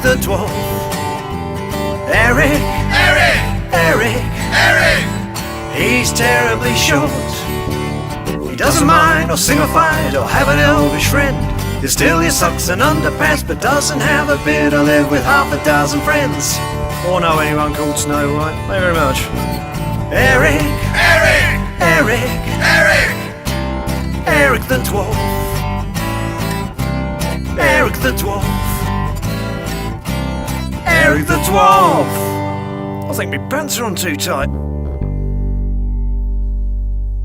the Dwarf. Eric, he's terribly short. He doesn't mind or sing or fight or have an elvish friend. He still he sucks an underpants but doesn't have a beard or live with half a dozen friends. Or know anyone called Snow White. Thank you very much. Eric the Dwarf. Eric the Dwarf. Eric the Dwarf. I think my pants are on too tight.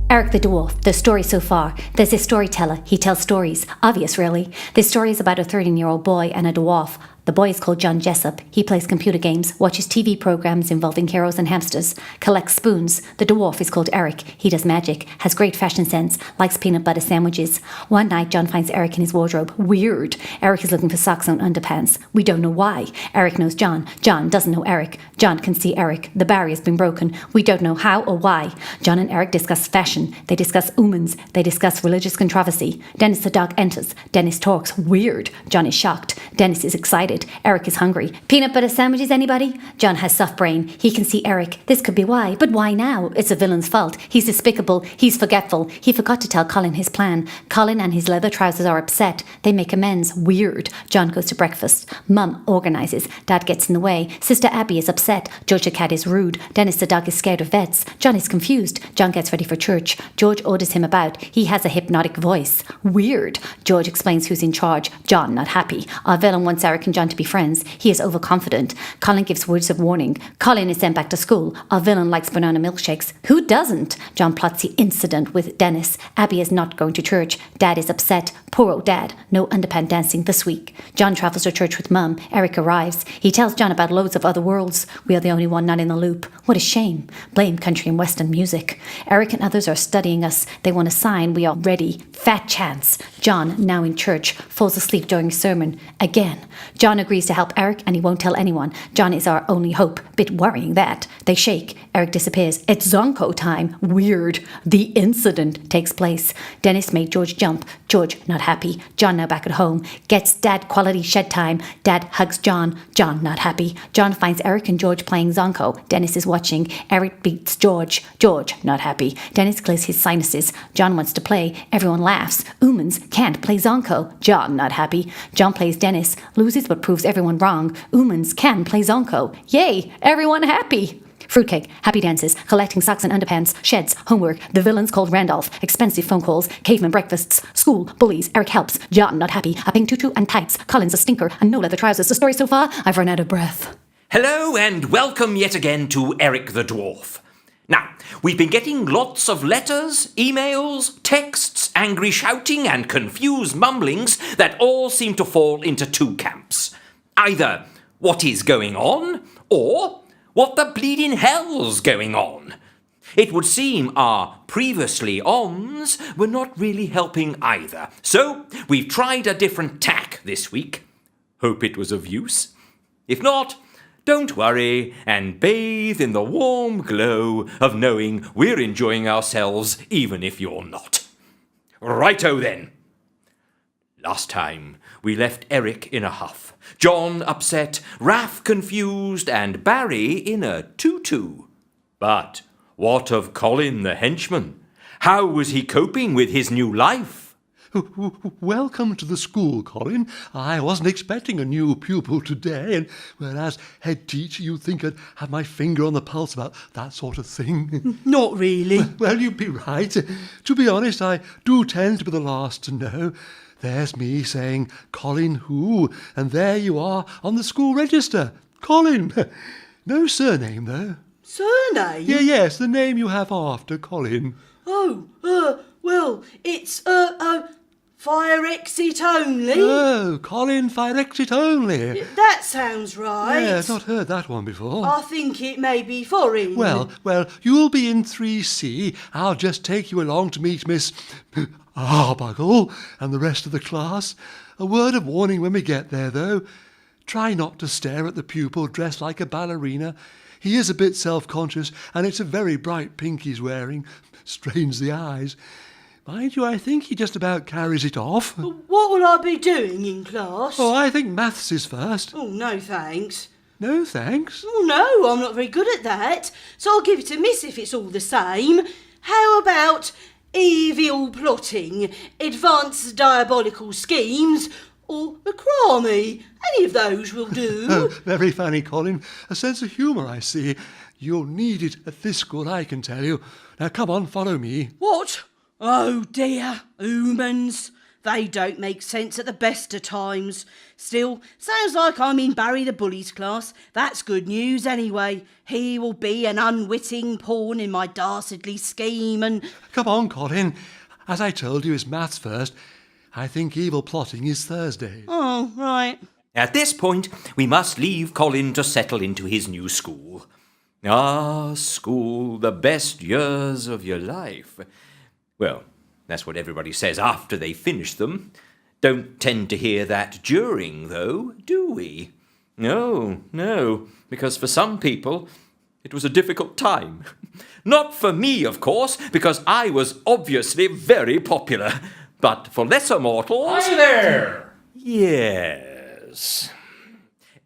Eric the Dwarf, the story so far. There's a storyteller, he tells stories. Obvious, really. This story is about a 13-year-old boy and a dwarf. The boy is called John Jessop. He plays computer games, watches TV programs involving heroes and hamsters, collects spoons. The dwarf is called Eric. He does magic, has great fashion sense, likes peanut butter sandwiches. One night, John finds Eric in his wardrobe. Weird. Eric is looking for socks on underpants. We don't know why. Eric knows John. John doesn't know Eric. John can see Eric. The barrier's been broken. We don't know how or why. John and Eric discuss fashion. They discuss omens. They discuss religious controversy. Dennis the dog enters. Dennis talks. Weird. John is shocked. Dennis is excited. Eric is hungry. Peanut butter sandwiches, anybody? John has soft brain. He can see Eric. This could be why. But why now? It's a villain's fault. He's despicable. He's forgetful. He forgot to tell Colin his plan. Colin and his leather trousers are upset. They make amends. Weird. John goes to breakfast. Mum organises. Dad gets in the way. Sister Abby is upset. George the cat is rude. Dennis the dog is scared of vets. John is confused. John gets ready for church. George orders him about. He has a hypnotic voice. Weird. George explains who's in charge. John not happy. Our villain wants Eric and John to be friends. He is overconfident. Colin gives words of warning. Colin is sent back to school. Our villain likes banana milkshakes. Who doesn't? John plots the incident with Dennis. Abby is not going to church. Dad is upset. Poor old Dad. No underpants dancing this week. John travels to church with Mum. Eric arrives. He tells John about loads of other worlds. We are the only one not in the loop. What a shame. Blame country and western music. Eric and others are studying us. They want a sign we are ready. Fat chance. John, now in church, falls asleep during sermon. Again. John agrees to help Eric and he won't tell anyone. John is our only hope. Bit worrying that. They shake. Eric disappears. It's Zonko time. Weird. The incident takes place. Dennis made George jump. George not happy. John now back at home. Gets Dad quality shed time. Dad hugs John. John not happy. John finds Eric and George playing Zonko. Dennis is watching. Eric beats George. George not happy. Dennis clears his sinuses. John wants to play. Everyone laughs. Umans can't play Zonko. John not happy. John plays Dennis. Loses but proves everyone wrong. Umans can play Zonko. Yay! Everyone happy! Fruitcake, happy dances, collecting socks and underpants, sheds, homework, the villains called Randolph, expensive phone calls, caveman breakfasts, school, bullies, Eric helps, John not happy, a pink tutu and tights, Colin's a stinker, and no leather trousers. The story so far, I've run out of breath. Hello and welcome yet again to Eric the Dwarf. Now, we've been getting lots of letters, emails, texts, angry shouting and confused mumblings that all seem to fall into two camps. Either what is going on, or what the bleeding hell's going on? It would seem our previously ons were not really helping either. So we've tried a different tack this week. Hope it was of use. If not, don't worry and bathe in the warm glow of knowing we're enjoying ourselves even if you're not. Righto then. Last time we left Eric in a huff, John upset, Raph confused, and Barry in a tutu. But what of Colin the henchman? How was he coping with his new life? Welcome to the school, Colin. I wasn't expecting a new pupil today, and whereas head teacher, you'd think I'd have my finger on the pulse about that sort of thing. Not really. Well, you'd be right. To be honest, I do tend to be the last to know. There's me saying, Colin who? And there you are on the school register. Colin. No surname, though. Surname? Yes, the name you have after Colin. Well, it's, fire exit only. Oh, Colin Fire Exit Only. That sounds right. Yeah, I've not heard that one before. I think it may be foreign. Well, you'll be in 3C. I'll just take you along to meet Miss Arbuckle and the rest of the class. A word of warning when we get there, though. Try not to stare at the pupil dressed like a ballerina. He is a bit self-conscious, and it's a very bright pink he's wearing. Strains the eyes. Mind you, I think he just about carries it off. What will I be doing in class? Oh, I think maths is first. Oh, no thanks. No, thanks. Oh, no, I'm not very good at that. So I'll give it to Miss if it's all the same. How about evil plotting, advanced diabolical schemes, or macrame? Any of those will do. Oh, very funny, Colin. A sense of humour, I see. You'll need it at this school, I can tell you. Now, come on, follow me. What? Oh dear, humans. They don't make sense at the best of times. Still, sounds like I'm in Barry the Bully's class. That's good news anyway. He will be an unwitting pawn in my dastardly scheme and... Come on, Colin. As I told you, it's maths first. I think evil plotting is Thursday. Oh, right. At this point, we must leave Colin to settle into his new school. Ah, school, the best years of your life. Well, that's what everybody says after they finish them. Don't tend to hear that during, though, do we? No, because for some people, it was a difficult time. Not for me, of course, because I was obviously very popular. But for lesser mortals... Hi there! Yes.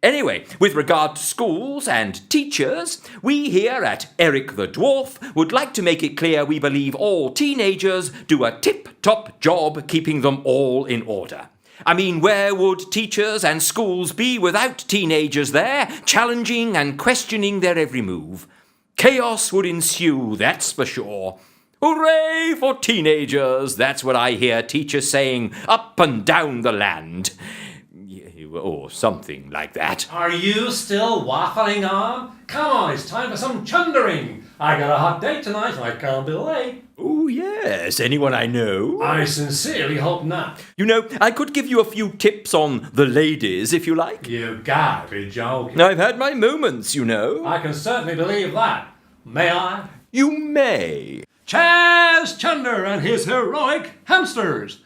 Anyway, with regard to schools and teachers, we here at Eric the Dwarf would like to make it clear we believe all teenagers do a tip-top job keeping them all in order. I mean, where would teachers and schools be without teenagers there, challenging and questioning their every move? Chaos would ensue, that's for sure. Hooray for teenagers! That's what I hear teachers saying up and down the land. Or something like that. Are you still waffling on? Come on, it's time for some chundering. I got a hot date tonight and I can't be late. Oh, yes. Anyone I know? I sincerely hope not. You know, I could give you a few tips on the ladies, if you like. You gotta be joking. I've had my moments, you know. I can certainly believe that. May I? You may. Chaz Chunder and his heroic hamsters.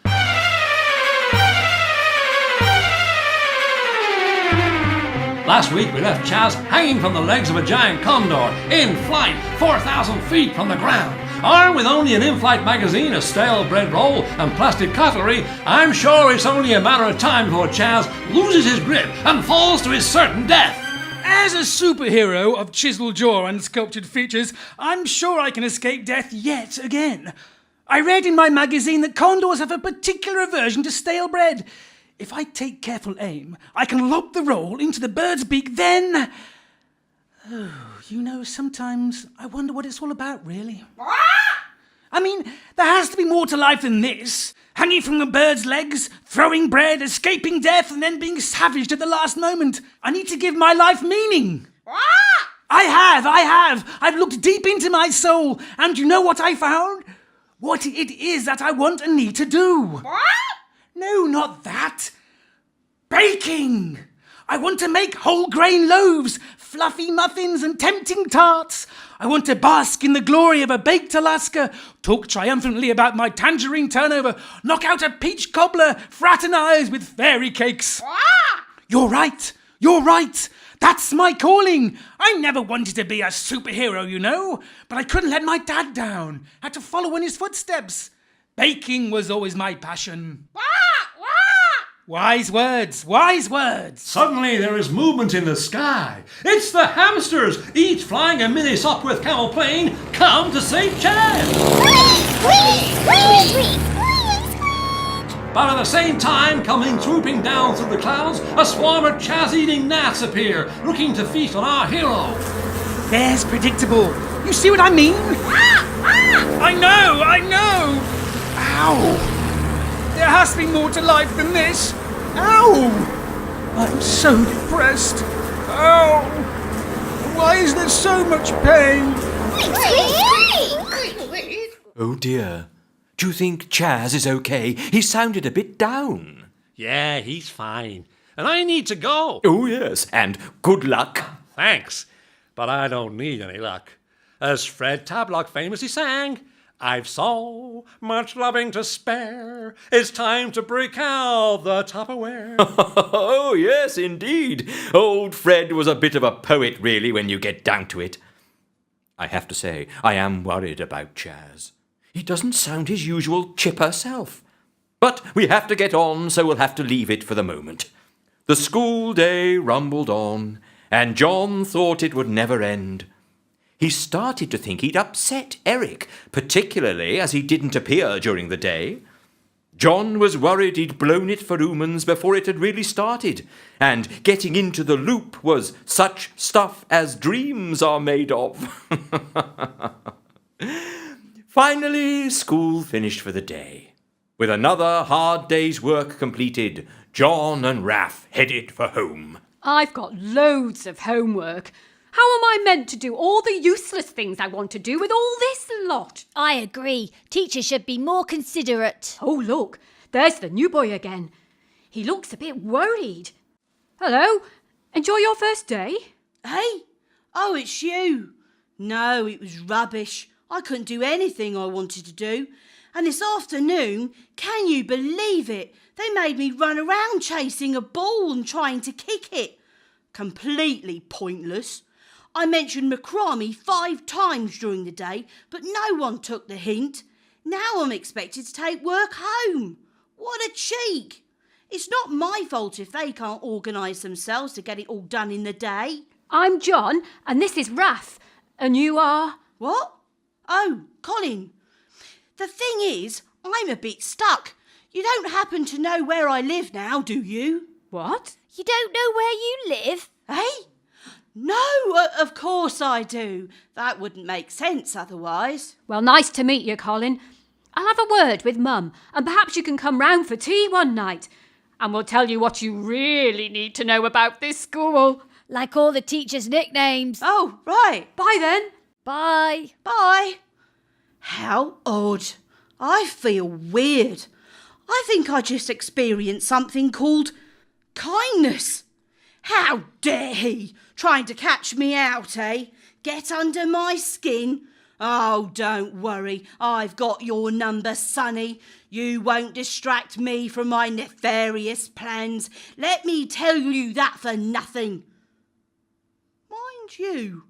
Last week we left Chaz hanging from the legs of a giant condor, in flight, 4,000 feet from the ground. Armed with only an in-flight magazine, a stale bread roll, and plastic cutlery, I'm sure it's only a matter of time before Chaz loses his grip and falls to his certain death. As a superhero of chiseled jaw and sculptured features, I'm sure I can escape death yet again. I read in my magazine that condors have a particular aversion to stale bread. If I take careful aim, I can lob the roll into the bird's beak, then... Oh, you know, sometimes I wonder what it's all about, really. I mean, there has to be more to life than this. Hanging from the bird's legs, throwing bread, escaping death, and then being savaged at the last moment. I need to give my life meaning. I have. I've looked deep into my soul, and you know what I found? What it is that I want and need to do. No, not that. Baking! I want to make whole grain loaves, fluffy muffins and tempting tarts. I want to bask in the glory of a baked Alaska, talk triumphantly about my tangerine turnover, knock out a peach cobbler, fraternise with fairy cakes. You're right. That's my calling. I never wanted to be a superhero, you know, but I couldn't let my dad down. Had to follow in his footsteps. Baking was always my passion. Wise words. Suddenly there is movement in the sky. It's the hamsters, each flying a mini Sopwith camel plane, come to save Chaz. But at the same time, coming trooping down through the clouds, a swarm of Chaz-eating gnats appear, looking to feast on our hero. There's predictable. You see what I mean? I know. Ow. There has to be more to life than this. Ow! I'm so depressed. Ow! Why is there so much pain? Oh dear. Do you think Chaz is okay? He sounded a bit down. Yeah, he's fine. And I need to go. Oh yes, and good luck. Thanks, but I don't need any luck. As Fred Tablock famously sang, I've so much loving to spare. It's time to break out the Tupperware. Oh, yes, indeed. Old Fred was a bit of a poet, really, when you get down to it. I have to say, I am worried about Chaz. He doesn't sound his usual chipper self. But we have to get on, so we'll have to leave it for the moment. The school day rumbled on, and John thought it would never end. He started to think he'd upset Eric, particularly as he didn't appear during the day. John was worried he'd blown it for humans before it had really started, and getting into the loop was such stuff as dreams are made of. Finally, school finished for the day. With another hard day's work completed, John and Raph headed for home. I've got loads of homework. How am I meant to do all the useless things I want to do with all this lot? I agree. Teachers should be more considerate. Oh, look, there's the new boy again. He looks a bit worried. Hello, enjoy your first day? Hey? Oh, it's you. No, it was rubbish. I couldn't do anything I wanted to do. And this afternoon, can you believe it? They made me run around chasing a ball and trying to kick it. Completely pointless. I mentioned macrame 5 times during the day, but no one took the hint. Now I'm expected to take work home. What a cheek. It's not my fault if they can't organise themselves to get it all done in the day. I'm John, and this is Raph. And you are? What? Oh, Colin. The thing is, I'm a bit stuck. You don't happen to know where I live now, do you? What? You don't know where you live? Eh? No, of course I do. That wouldn't make sense otherwise. Well, nice to meet you, Colin. I'll have a word with Mum, and perhaps you can come round for tea one night. And we'll tell you what you really need to know about this school. Like all the teachers' nicknames. Oh, right. Bye then. Bye. Bye. How odd. I feel weird. I think I just experienced something called kindness. How dare he? Trying to catch me out, eh? Get under my skin? Oh, don't worry. I've got your number, Sonny. You won't distract me from my nefarious plans. Let me tell you that for nothing. Mind you,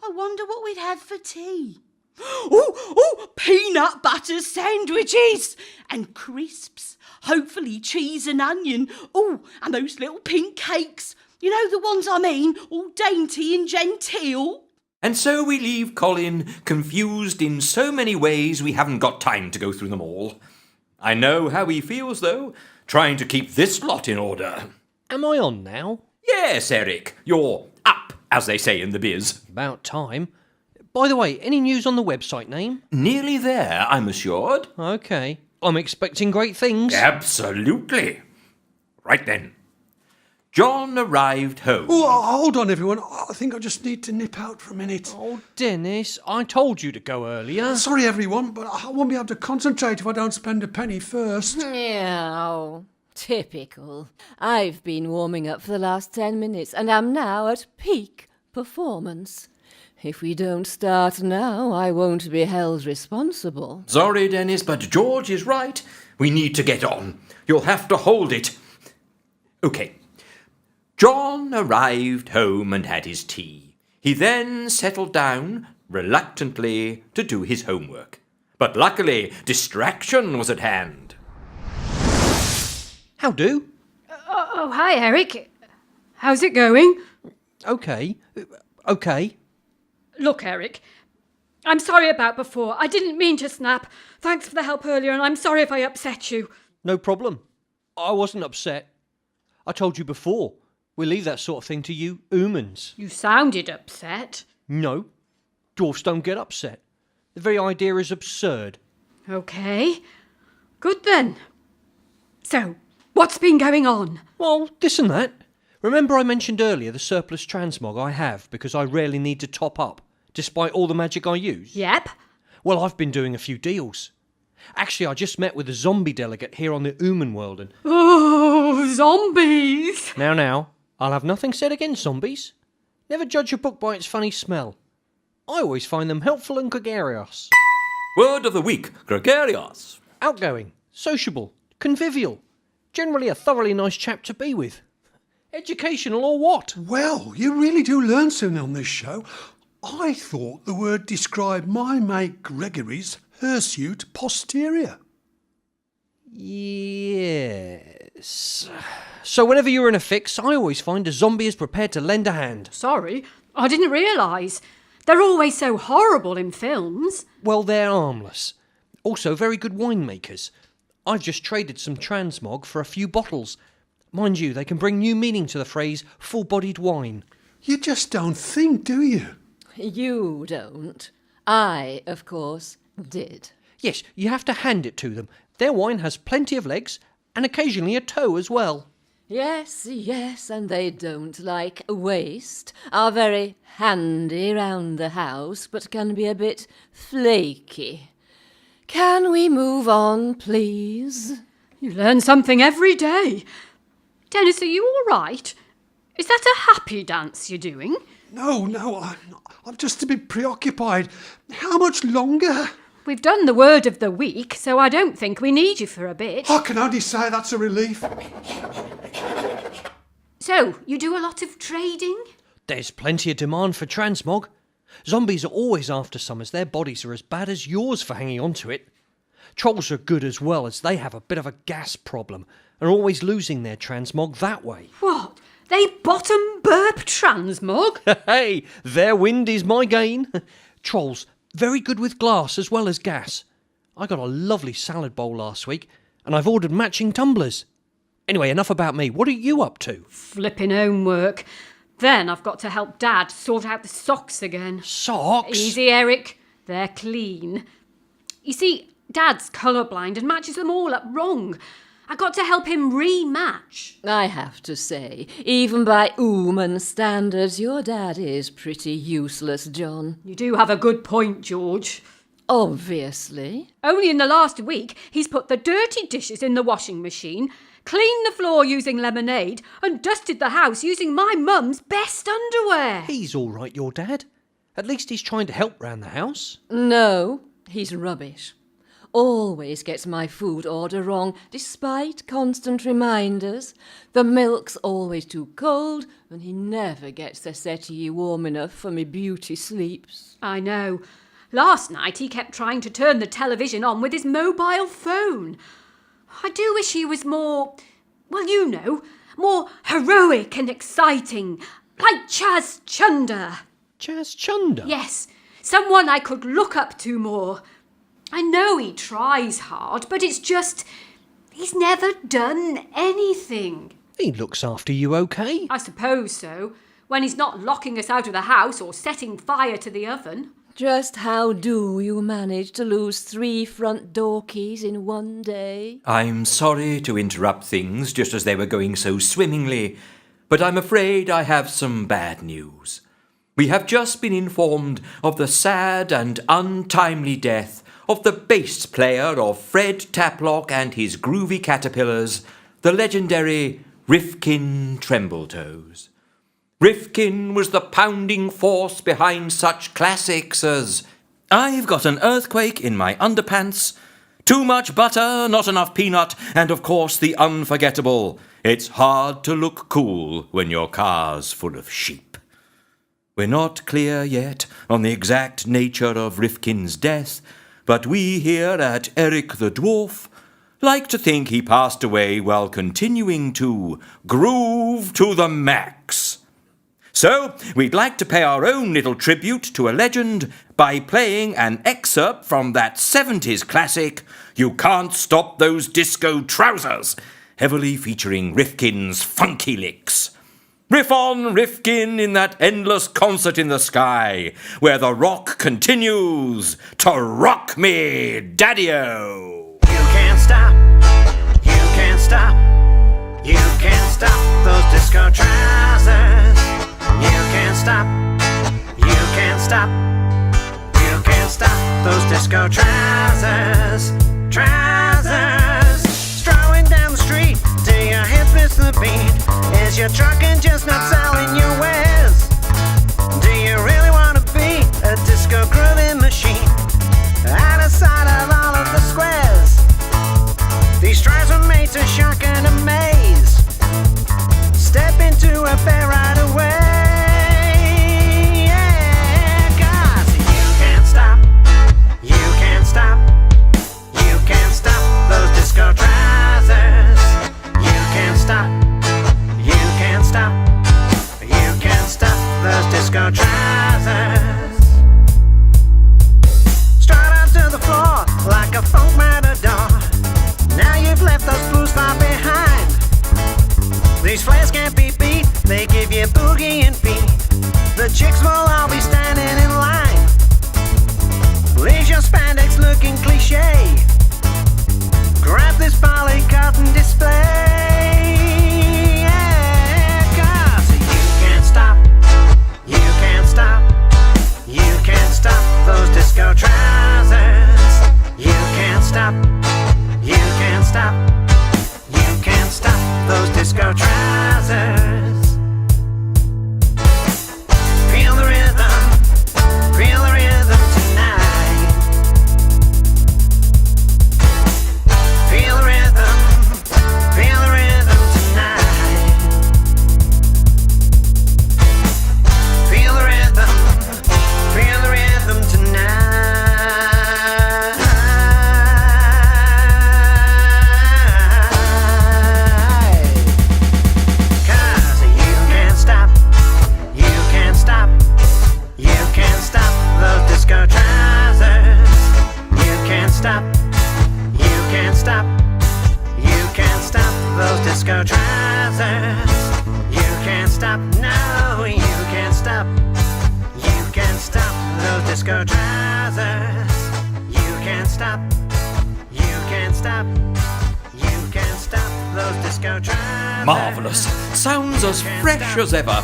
I wonder what we'd have for tea. Oh, peanut butter sandwiches and crisps. Hopefully cheese and onion. Oh, and those little pink cakes. You know the ones I mean, all dainty and genteel. And so we leave Colin confused in so many ways we haven't got time to go through them all. I know how he feels, though, trying to keep this lot in order. Am I on now? Yes, Eric, you're up, as they say in the biz. About time. By the way, any news on the website name? Nearly there, I'm assured. OK. I'm expecting great things. Absolutely. Right then. John arrived home. Oh, hold on, everyone. I think I just need to nip out for a minute. Oh, Dennis, I told you to go earlier. Sorry, everyone, but I won't be able to concentrate if I don't spend a penny first. Yeah, typical. I've been warming up for the last 10 minutes and am now at peak performance. If we don't start now, I won't be held responsible. Sorry, Dennis, but George is right. We need to get on. You'll have to hold it. OK. John arrived home and had his tea. He then settled down, reluctantly, to do his homework. But luckily, distraction was at hand. How do? Oh, hi, Eric. How's it going? OK. Look, Eric, I'm sorry about before. I didn't mean to snap. Thanks for the help earlier, and I'm sorry if I upset you. No problem. I wasn't upset. I told you before. We leave that sort of thing to you humans. You sounded upset. No. Dwarfs don't get upset. The very idea is absurd. OK. Good then. So, what's been going on? Well, this and that. Remember I mentioned earlier the surplus transmog I have because I rarely need to top up, despite all the magic I use? Yep. Well, I've been doing a few deals. Actually, I just met with a zombie delegate here on the human world and... Oh, zombies! Now, I'll have nothing said against zombies. Never judge a book by its funny smell. I always find them helpful and gregarious. Word of the week, gregarious. Outgoing, sociable, convivial. Generally a thoroughly nice chap to be with. Educational or what? Well, you really do learn something on this show. I thought the word described my mate Gregory's hirsute posterior. Yes. So whenever you're in a fix, I always find a zombie is prepared to lend a hand. Sorry, I didn't realise. They're always so horrible in films. Well, they're harmless. Also very good winemakers. I've just traded some transmog for a few bottles. Mind you, they can bring new meaning to the phrase full-bodied wine. You just don't think, do you? You don't. I, of course, did. Yes, you have to hand it to them. Their wine has plenty of legs and occasionally a toe as well. Yes, and they don't like waste. Are very handy round the house, but can be a bit flaky. Can we move on, please? You learn something every day. Dennis, are you all right? Is that a happy dance you're doing? No, I'm just a bit preoccupied. How much longer? We've done the word of the week, so I don't think we need you for a bit. I can only say that's a relief. So, you do a lot of trading? There's plenty of demand for transmog. Zombies are always after some, as their bodies are as bad as yours for hanging on to it. Trolls are good as well, as they have a bit of a gas problem and are always losing their transmog that way. What? They bottom burp transmog? Hey, their wind is my gain. Trolls, very good with glass as well as gas. I got a lovely salad bowl last week, and I've ordered matching tumblers. Anyway, enough about me. What are you up to? Flipping homework. Then I've got to help Dad sort out the socks again. Socks? Easy, Eric. They're clean. You see, Dad's colourblind and matches them all up wrong. I got to help him rematch. I have to say, even by human standards, your dad is pretty useless, John. You do have a good point, George. Obviously. Only in the last week, he's put the dirty dishes in the washing machine, cleaned the floor using lemonade, and dusted the house using my mum's best underwear. He's all right, your dad. At least he's trying to help round the house. No, he's rubbish. Always gets my food order wrong, despite constant reminders. The milk's always too cold, and he never gets the settee warm enough for me beauty sleeps. I know. Last night he kept trying to turn the television on with his mobile phone. I do wish he was more, well, you know, more heroic and exciting, like Chunder. Chunder? Yes, someone I could look up to more. I know he tries hard, but it's just, he's never done anything. He looks after you okay? I suppose so, when he's not locking us out of the house or setting fire to the oven. Just how do you manage to lose 3 front door keys in one day? I'm sorry to interrupt things just as they were going so swimmingly, but I'm afraid I have some bad news. We have just been informed of the sad and untimely death of the bass player of Fred Taplock and his groovy caterpillars, the legendary Rifkin Trembletoes. Rifkin was the pounding force behind such classics as I've Got an Earthquake in My Underpants, Too Much Butter, Not Enough Peanut, and of course the unforgettable It's Hard to Look Cool When Your Car's Full of Sheep. We're not clear yet on the exact nature of Rifkin's death, but we here at Eric the Dwarf like to think he passed away while continuing to groove to the max. So, we'd like to pay our own little tribute to a legend by playing an excerpt from that 70s classic, You Can't Stop Those Disco Trousers, heavily featuring Rifkin's funky licks. Riff on, Rifkin, in that endless concert in the sky, where the rock continues to rock me, Daddy-O. You can't stop, you can't stop, you can't stop those disco trousers. You can't stop, you can't stop, you can't stop those disco trousers. Trousers, strolling down the street till your hip hits the beat. Is your trucking just not selling your wares? Do you really want to be a disco grooving machine? Out of sight of all of the squares. These strides were made to shock and amaze. Step into a fair right away. Yeah, 'cause you can't stop, you can't stop. These flares can't be beat, they give you boogie and beat. The chicks will all be standing in line. Leave your spandex looking cliche. Grab this poly cotton display. Yeah, 'cause you can't stop, you can't stop, you can't stop those disco trousers. You can't stop, you can't stop, you can't stop those disco trousers. Feel the rhythm tonight. Feel the rhythm tonight. Feel the rhythm tonight. 'Cause you can't stop, you can't stop, you can't stop those disco trousers. You can't stop, you can't stop, you can't stop those disco trousers. You can't stop, no, you can't stop, you can't stop those disco trousers. You can't stop, you can't stop, you can't stop those disco trousers. Marvellous. Sounds as fresh as ever.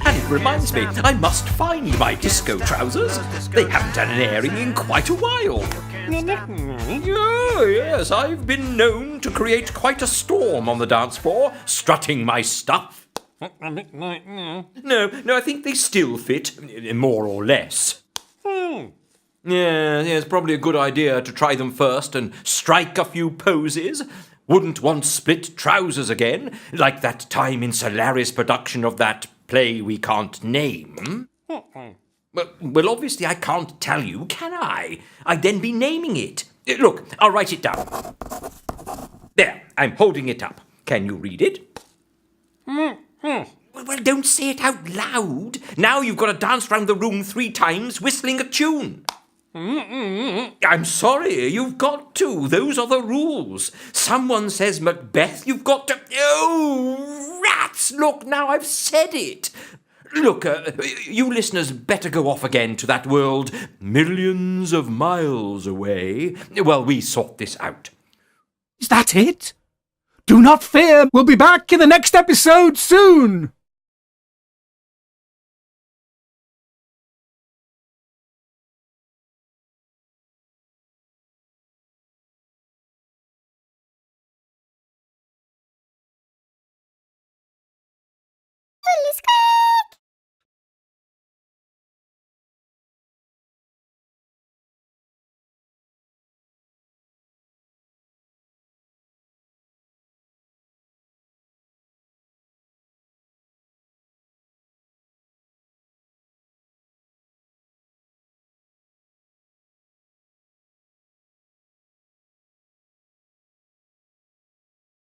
And it reminds me, I must find my disco trousers. They haven't had an airing in quite a while. Oh, yes, I've been known to create quite a storm on the dance floor, strutting my stuff. No, I think they still fit, more or less. Yeah, it's probably a good idea to try them first and strike a few poses. Wouldn't want split trousers again, like that time in Solari's production of that play we can't name. Well, obviously I can't tell you, can I? I'd then be naming it. Look, I'll write it down. There, I'm holding it up. Can you read it? Well, don't say it out loud. Now you've got to dance round the room 3 times, whistling a tune. I'm sorry, you've got to. Those are the rules. Someone says Macbeth, you've got to... Oh, rats! Look, now I've said it. Look, you listeners better go off again to that world millions of miles away while we sort this out. Is that it? Do not fear, we'll be back in the next episode soon!